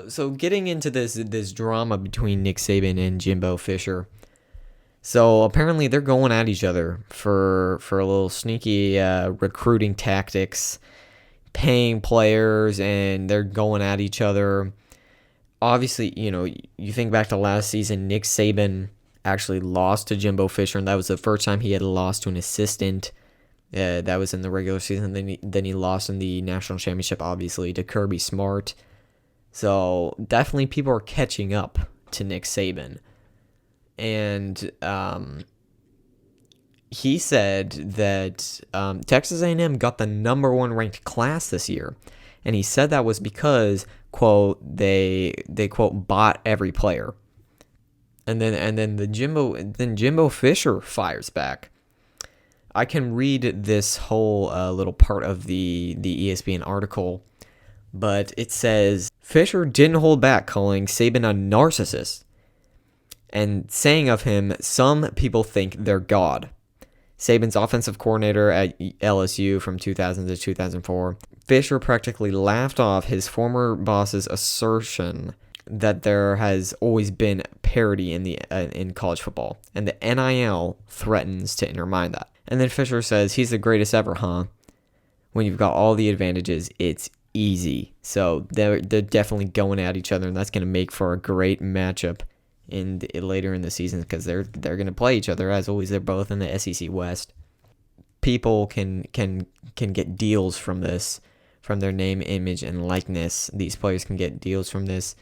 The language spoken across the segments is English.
So getting into this drama between Nick Saban and Jimbo Fisher. So apparently they're going at each other for a little sneaky recruiting tactics, paying players, and they're going at each other. Obviously, you think back to last season, Nick Saban actually lost to Jimbo Fisher, and that was the first time he had lost to an assistant. That was in the regular season. Then he lost in the national championship, obviously, to Kirby Smart. So definitely people are catching up to Nick Saban. And he said that Texas A&M got the number one ranked class this year. And he said that was because, quote, they quote, bought every player. And then Jimbo Fisher fires back. I can read this whole little part of the ESPN article, but it says, Fisher didn't hold back calling Saban a narcissist and saying of him, some people think they're God. Saban's offensive coordinator at LSU from 2000 to 2004, Fisher practically laughed off his former boss's assertion that there has always been parity in college football, and the NIL threatens to undermine that. And then Fisher says, he's the greatest ever, huh? When you've got all the advantages, it's easy. So they're definitely going at each other, and that's going to make for a great matchup later in the season because they're going to play each other. As always, they're both in the SEC West. People can get deals from this, from their name, image, and likeness. These players can get deals from this.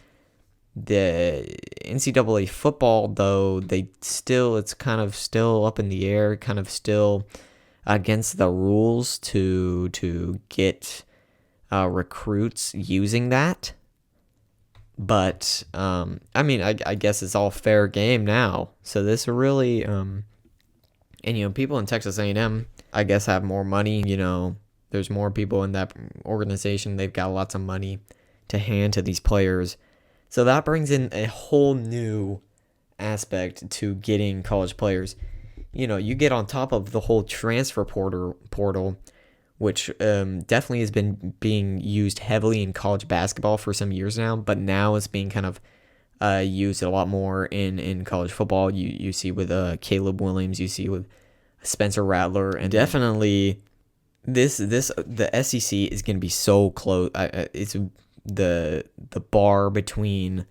The NCAA football, though, it's kind of still up in the air, kind of still against the rules to get recruits using that. But I guess it's all fair game now. So this really, people in Texas A&M, I guess, have more money. There's more people in that organization. They've got lots of money to hand to these players. So that brings in a whole new aspect to getting college players. You get on top of the whole transfer portal, which definitely has been being used heavily in college basketball for some years now, but now it's being kind of used a lot more in college football. You see with Caleb Williams, you see with Spencer Rattler, and definitely the SEC is going to be so close. It's the bar between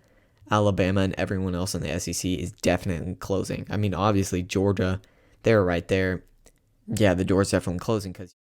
Alabama and everyone else in the SEC is definitely closing. Obviously Georgia, they're right there. Yeah, the door's definitely closing because